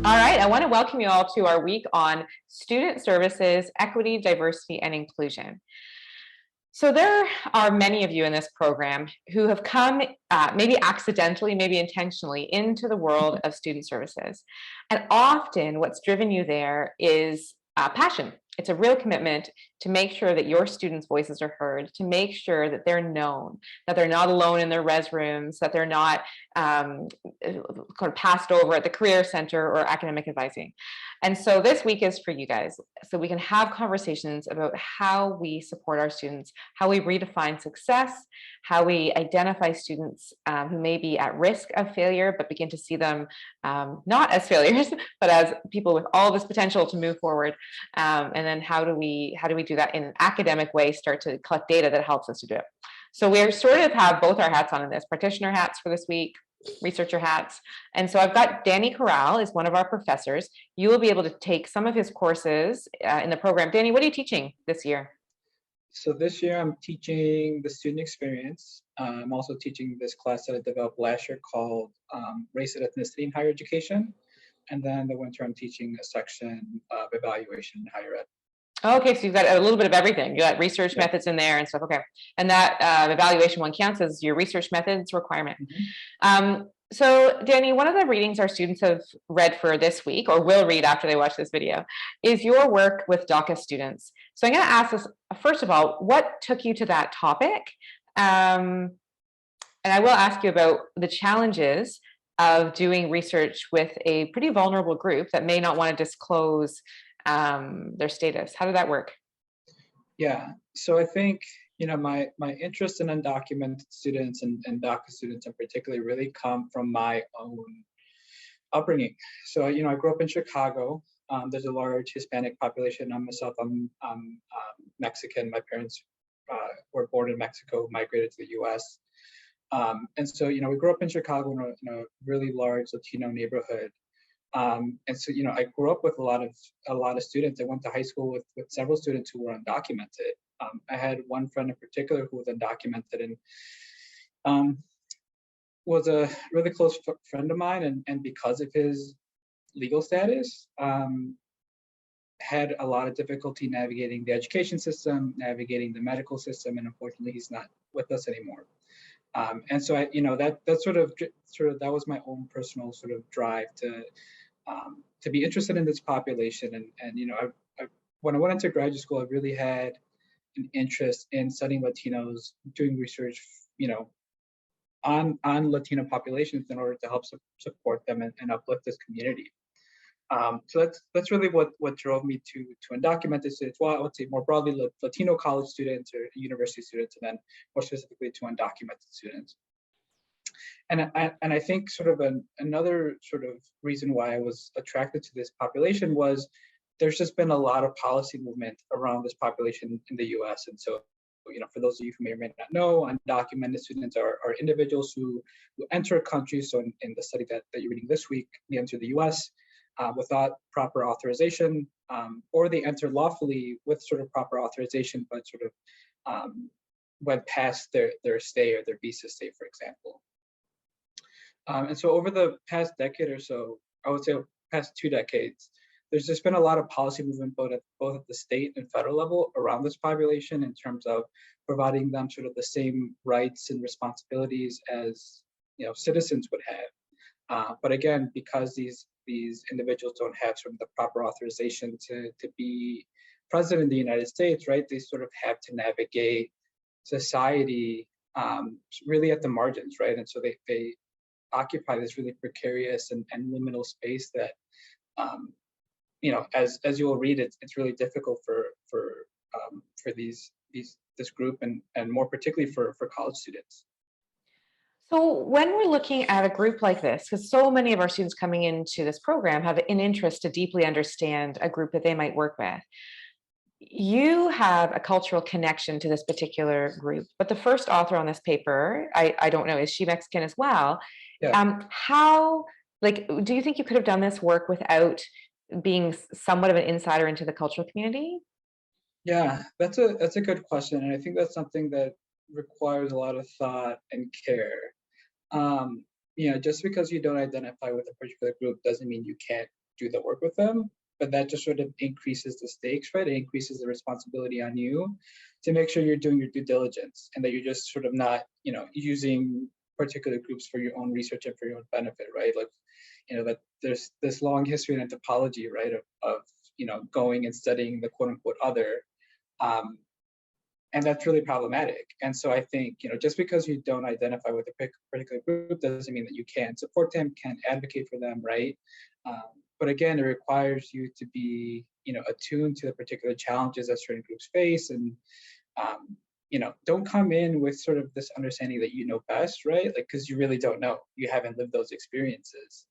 All right, I want to welcome you all to our week on student services, equity, diversity, and inclusion. So there are many of you in this program who have come, maybe accidentally, maybe intentionally, into the world of student services. And often what's driven you there is passion. It's a real commitment to make sure that your students' voices are heard, to make sure that they're known, that they're not alone in their res rooms, that they're not kind of passed over at the Career Center or academic advising. And so this week is for you guys, so we can have conversations about how we support our students, how we redefine success, how we identify students who may be at risk of failure, but begin to see them not as failures, but as people with all this potential to move forward. And then how do we do that in an academic way, start to collect data that helps us to do it. So we sort of have both our hats on in this, practitioner hats for this week, researcher hats. And so I've got Danny Corral is one of our professors. You will be able to take some of his courses in the program. Danny, what are you teaching this year? So this year I'm teaching the student experience. I'm also teaching this class that I developed last year called Race and Ethnicity in Higher Education. And then the winter I'm teaching a section of evaluation in higher ed. Okay, so you've got a little bit of everything. You got research methods in there and stuff. Okay, and that evaluation one counts as your research methods requirement. So Danny, one of the readings our students have read for this week, or will read after they watch this video, is your work with DACA students. So I'm going to ask this, first of all, what took you to that topic? And I will ask you about the challenges of doing research with a pretty vulnerable group that may not want to disclose their status. How did that work? Yeah, so I think, my interest in undocumented students and DACA students in particular really come from my own upbringing. So, I grew up in Chicago. There's a large Hispanic population. I'm myself, I'm Mexican. My parents were born in Mexico, migrated to the US. And so, we grew up in Chicago in a really large Latino neighborhood. And so, I grew up with a lot of students. I went to high school with several students who were undocumented. I had one friend in particular who was undocumented and was a really close friend of mine. And because of his legal status, had a lot of difficulty navigating the education system, navigating the medical system, and unfortunately, he's not with us anymore. And so that sort of that was my own personal sort of drive to be interested in this population. And when I went into graduate school, I really had an interest in studying Latinos, doing research, on Latino populations in order to help support them and uplift this community. So that's really what drove me to undocumented students. Well, I would say more broadly Latino college students or university students, and then more specifically to undocumented students. And I think sort of another sort of reason why I was attracted to this population was there's just been a lot of policy movement around this population in the US. And so, for those of you who may or may not know, undocumented students are individuals who enter a country. So in the study that you're reading this week, they enter the US without proper authorization, or they enter lawfully with sort of proper authorization, but sort of went past their stay or their visa stay, for example. And so over the past decade or so, I would say past 2 decades, there's just been a lot of policy movement both at the state and federal level around this population in terms of providing them sort of the same rights and responsibilities as citizens would have. But again, because these individuals don't have sort of the proper authorization to be present in the United States, right? They sort of have to navigate society really at the margins, right? And so they occupy this really precarious and liminal space that, as you will read, it's really difficult for this group and more particularly for college students. So when we're looking at a group like this, because so many of our students coming into this program have an interest to deeply understand a group that they might work with, you have a cultural connection to this particular group, but the first author on this paper, I don't know, is she Mexican as well? Yeah. Do you think you could have done this work without being somewhat of an insider into the cultural community? Yeah, that's a good question. And I think that's something that requires a lot of thought and care. Just because you don't identify with a particular group doesn't mean you can't do the work with them, but that just sort of increases the stakes, right? It increases the responsibility on you to make sure you're doing your due diligence and that you're just sort of not, using particular groups for your own research and for your own benefit, right? Like, that there's this long history in anthropology, right, of going and studying the quote unquote other. And that's really problematic. And so I think, just because you don't identify with a particular group doesn't mean that you can't support them, can't advocate for them, right? But again, it requires you to be, attuned to the particular challenges that certain groups face, and don't come in with sort of this understanding that you know best, right? Like, because you really don't know, you haven't lived those experiences.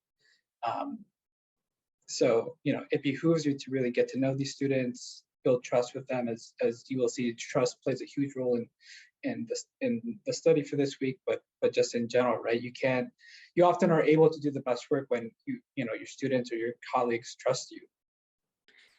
So, it behooves you to really get to know these students, build trust with them, as you will see. Trust plays a huge role in the study for this week, but just in general, right? You often are able to do the best work when your students or your colleagues trust you.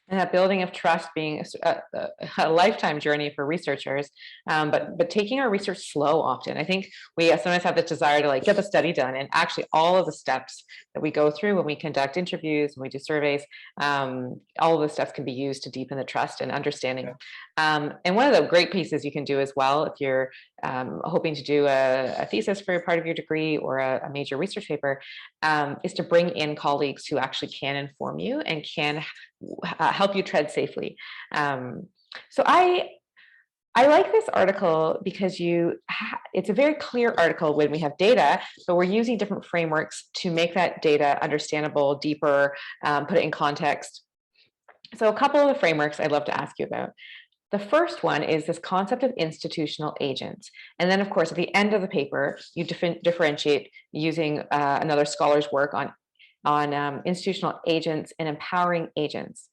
And that building of trust being a lifetime journey for researchers, but taking our research slow often. I think we sometimes have this desire to get the study done, and actually all of the steps that we go through when we conduct interviews, when we do surveys, all of the steps can be used to deepen the trust and understanding. Yeah. And one of the great pieces you can do as well, if you're hoping to do a thesis for part of your degree or a major research paper, is to bring in colleagues who actually can inform you and can help you tread safely. So I like this article because it's a very clear article when we have data, but we're using different frameworks to make that data understandable, deeper, put it in context. So a couple of the frameworks I'd love to ask you about. The first one is this concept of institutional agents. And then, of course, at the end of the paper, you differentiate using another scholar's work on institutional agents and empowering agents.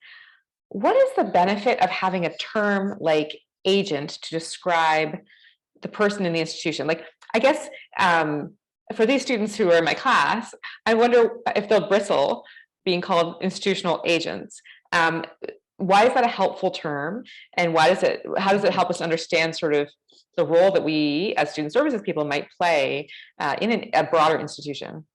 What is the benefit of having a term like agent to describe the person in the institution? I guess for these students who are in my class, I wonder if they'll bristle being called institutional agents. Why is that a helpful term? And how does it help us understand sort of the role that we as student services people might play in a broader institution?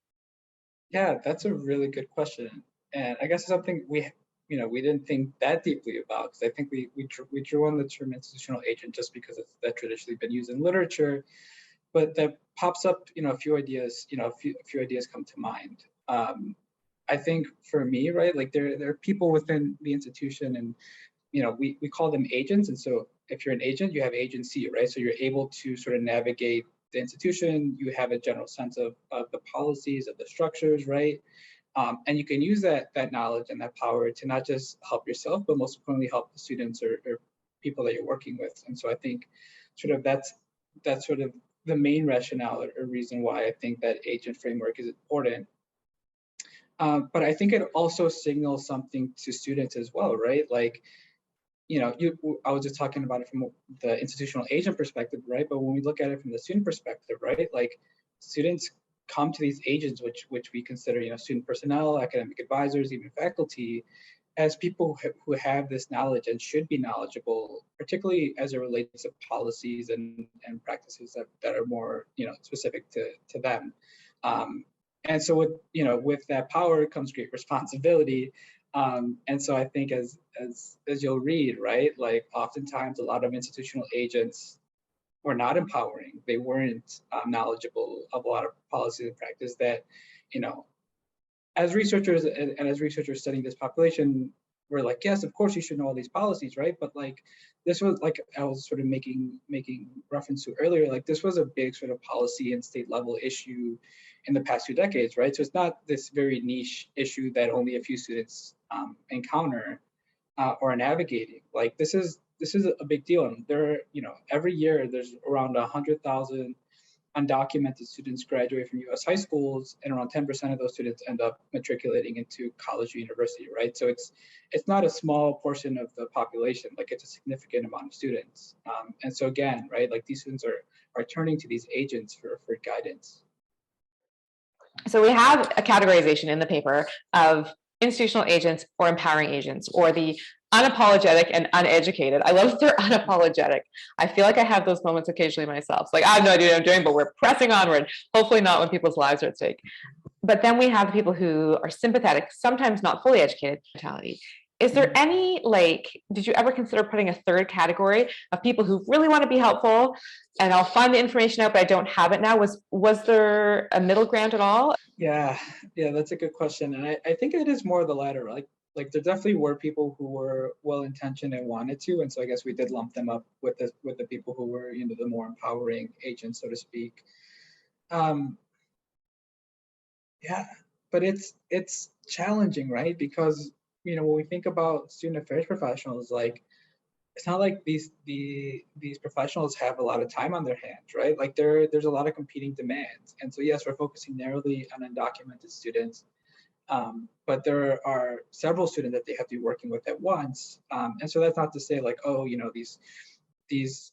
Yeah, that's a really good question. And I guess it's something we didn't think that deeply about, because I think we drew on the term institutional agent just because that's traditionally been used in literature, but that pops up, a few ideas, a few ideas come to mind. I think for me, right, there are people within the institution, and we call them agents. And so if you're an agent, you have agency, right? So you're able to sort of navigate the institution. You have a general sense of the policies, of the structures, right? And you can use that knowledge and that power to not just help yourself, but most importantly help the students or people that you're working with. And so I think sort of that's sort of the main rationale or reason why I think that agent framework is important. But I think it also signals something to students as well, right? I was just talking about it from the institutional agent perspective, right? But when we look at it from the student perspective, right? Students come to these agents, which we consider, student personnel, academic advisors, even faculty, as people who have this knowledge and should be knowledgeable, particularly as it relates to policies and practices that are more, specific to them. And so with that power comes great responsibility. And so I think as you'll read, right, oftentimes a lot of institutional agents were not empowering. They weren't knowledgeable of a lot of policies and practice that, as researchers and as researchers studying this population, we're like, yes, of course you should know all these policies, right? But this was, I was sort of making reference to earlier, this was a big sort of policy and state level issue in the past 2 decades, right? So it's not this very niche issue that only a few students encounter or are navigating. This is a big deal. And there, every year there's around 100,000 undocumented students graduate from U.S. high schools, and around 10% of those students end up matriculating into college or university, right? So it's not a small portion of the population. It's a significant amount of students. And so again, right, these students are turning to these agents for guidance. So we have a categorization in the paper of institutional agents or empowering agents, or the unapologetic and uneducated. I love that they're unapologetic. I feel like I have those moments occasionally myself. It's I have no idea what I'm doing, but we're pressing onward. Hopefully not when people's lives are at stake. but then we have the people who are sympathetic, sometimes not fully educated mentality. Is there any, like, did you ever consider putting a third category of people who really want to be helpful and I'll find the information out, but I don't have it now? Was there a middle ground at all? Yeah, that's a good question. And I think it is more the latter. Like there definitely were people who were well-intentioned and wanted to. And so I guess we did lump them up with the people who were, the more empowering agents, so to speak. Yeah, but it's challenging, right? Because when we think about student affairs professionals, like it's not like these professionals have a lot of time on their hands, right? Like there's a lot of competing demands, and so yes, we're focusing narrowly on undocumented students, but there are several students that they have to be working with at once, and so that's not to say like, oh, these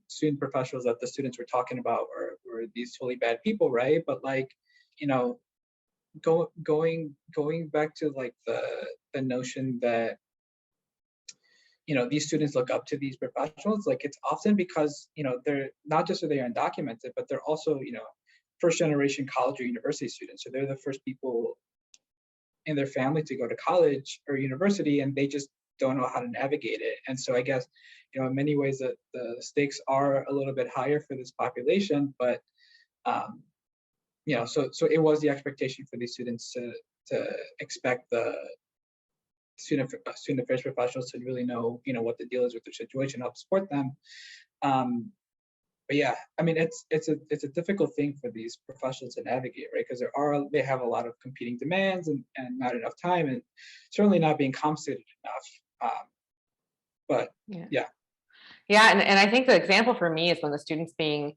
student professionals that the students were talking about were these totally bad people, right? But like, you know, going back to like the notion that these students look up to these professionals, like it's often because they're not just are they undocumented, but they're also first generation college or university students, so they're the first people in their family to go to college or university, and they just don't know how to navigate it. And so I guess in many ways the stakes are a little bit higher for this population, but so it was the expectation for these students to expect the student affairs professionals to really know what the deal is with their situation, help support them. But yeah, I mean it's a difficult thing for these professionals to navigate, right? Because they have a lot of competing demands and not enough time, and certainly not being compensated enough. But yeah. Yeah, and I think the example for me is when the student's being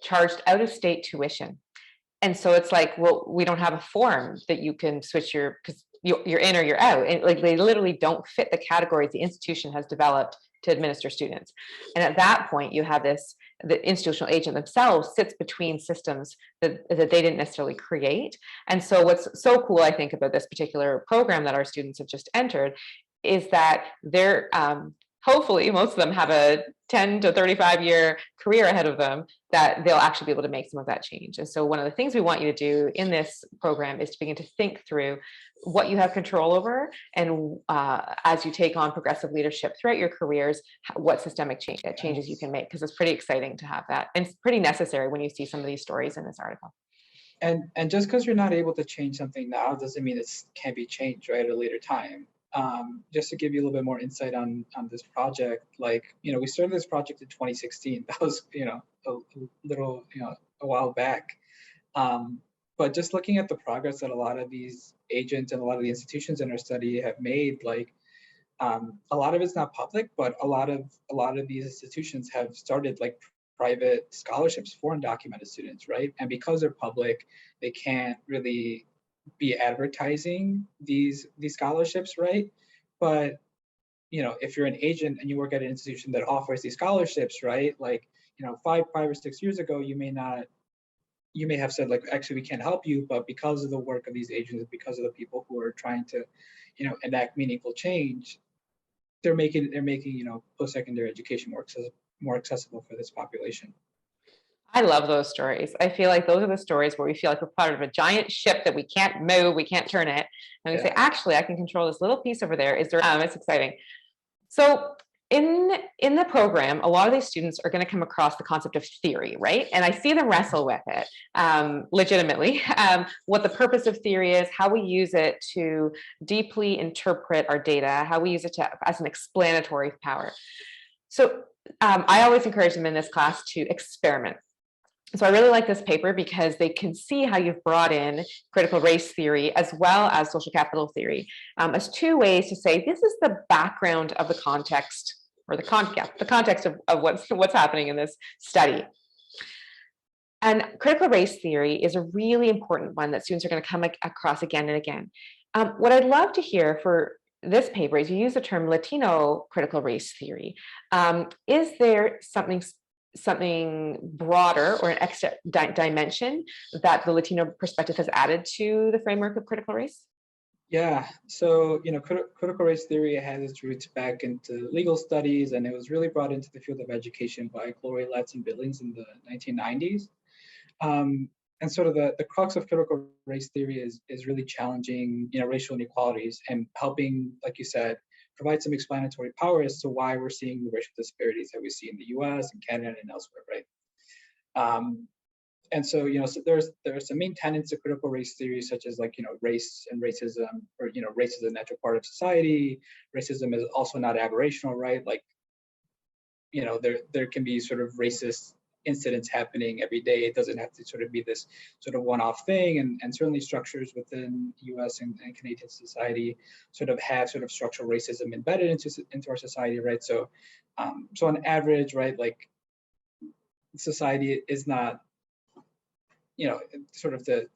charged out of state tuition. And so it's like, well, we don't have a form that you can switch because you're in or you're out. And like they literally don't fit the categories the institution has developed to administer students. And at that point, you have the institutional agent themselves sits between systems that they didn't necessarily create. And so what's so cool, I think, about this particular program that our students have just entered is that they're hopefully most of them have a 10 to 35 year career ahead of them, that they'll actually be able to make some of that change. And so one of the things we want you to do in this program is to begin to think through what you have control over, and as you take on progressive leadership throughout your careers, what systemic changes you can make, because it's pretty exciting to have that, and it's pretty necessary when you see some of these stories in this article. And just because you're not able to change something now doesn't mean it can't be changed, right, at a later time. Just to give you a little bit more insight on this project, like, we started this project in 2016. That was, a little, a while back. But just looking at the progress that a lot of these agents and a lot of the institutions in our study have made, like, a lot of it's not public, but a lot of these institutions have started like private scholarships for undocumented students, right? And because they're public, they can't really be advertising these scholarships, right? But if you're an agent and you work at an institution that offers these scholarships, right? Like, 5 or 6 years ago, you may have said like, actually, we can't help you, but because of the work of these agents, because of the people who are trying to, enact meaningful change, they're making post-secondary education more accessible for this population. I love those stories. I feel like those are the stories where we feel like we're part of a giant ship that we can't move, we can't turn it, and we say, actually, I can control this little piece over there. It's exciting. So in the program, a lot of these students are going to come across the concept of theory, right? And I see them wrestle with it legitimately, what the purpose of theory is, how we use it to deeply interpret our data, how we use it as an explanatory power. So I always encourage them in this class to experiment. So I really like this paper because they can see how you've brought in critical race theory as well as social capital theory as two ways to say this is the background of the context, or the context of what's happening in this study. And critical race theory is a really important one that students are going to come across again and again. What I'd love to hear for this paper is you use the term Latino critical race theory. Is there something broader or an extra dimension that the Latino perspective has added to the framework of critical race? Yeah, so critical race theory has its roots back into legal studies, and it was really brought into the field of education by Gloria Ladson Billings in the 1990s. And sort of the crux of critical race theory is really challenging, racial inequalities and helping, like you said, provide some explanatory power as to why we're seeing the racial disparities that we see in the U.S. and Canada and elsewhere, right? And so, so there's some main tenets of critical race theory, such as like, race and racism, or, race is a natural part of society. Racism is also not aberrational, right? Like, there can be sort of racist incidents happening every day. It doesn't have to sort of be this sort of one-off thing. And certainly structures within US and Canadian society sort of have sort of structural racism embedded into our society, right? So, so on average, right, like society is not, sort of to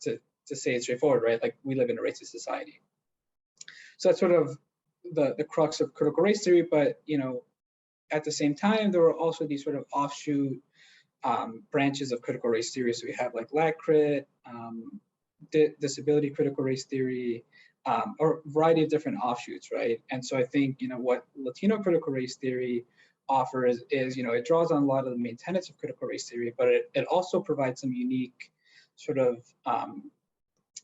say it straightforward, right? Like we live in a racist society. So that's sort of the crux of critical race theory. But, at the same time, there were also these sort of offshoot branches of critical race theory. So we have like lag crit, disability critical race theory, or a variety of different offshoots, right? And so I think, what Latino critical race theory offers is, it draws on a lot of the main tenets of critical race theory, but it also provides some unique sort of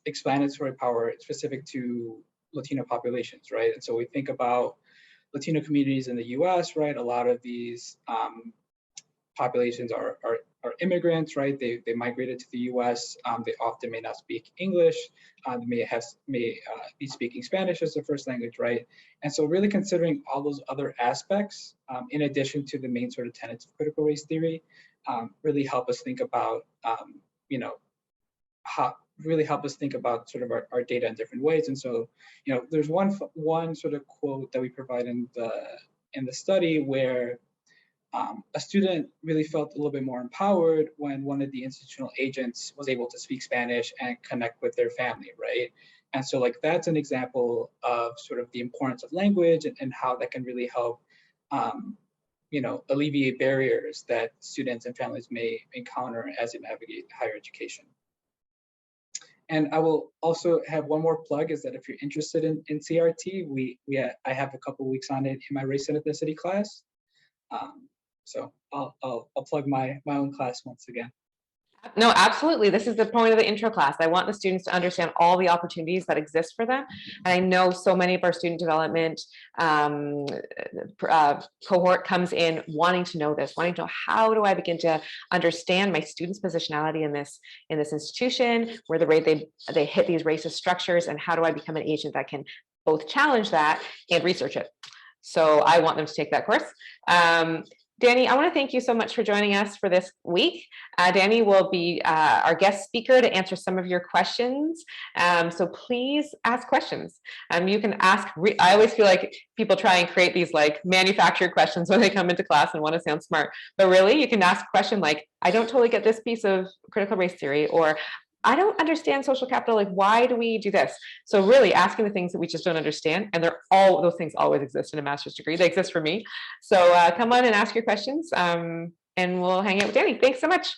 explanatory power specific to Latino populations, right? And so we think about Latino communities in the US, right? A lot of these populations are immigrants, right? They migrated to the US. They often may not speak English. They may be speaking Spanish as their first language, right? And so really considering all those other aspects, in addition to the main sort of tenets of critical race theory, really help us think about, help us think about sort of our data in different ways. And so, there's one sort of quote that we provide in the study where a student really felt a little bit more empowered when one of the institutional agents was able to speak Spanish and connect with their family, right? And so like that's an example of sort of the importance of language and how that can really help, alleviate barriers that students and families may encounter as they navigate higher education. And I will also have one more plug, is that if you're interested in CRT, I have a couple weeks on it in my race and ethnicity class. So I'll plug my own class once again. No, absolutely. This is the point of the intro class. I want the students to understand all the opportunities that exist for them. And I know so many of our student development cohort comes in wanting to know this, wanting to know, how do I begin to understand my students' positionality in this institution, where the way they hit these racist structures, and how do I become an agent that can both challenge that and research it. So I want them to take that course. Danny, I want to thank you so much for joining us for this week. Danny will be our guest speaker to answer some of your questions. So please ask questions. You can ask, I always feel like people try and create these like manufactured questions when they come into class and want to sound smart, but really you can ask a question like, I don't totally get this piece of critical race theory, or I don't understand social capital, like why do we do this? So really asking the things that we just don't understand, and those things always exist in a master's degree. They exist for me. So come on and ask your questions, and we'll hang out with Danny. Thanks so much.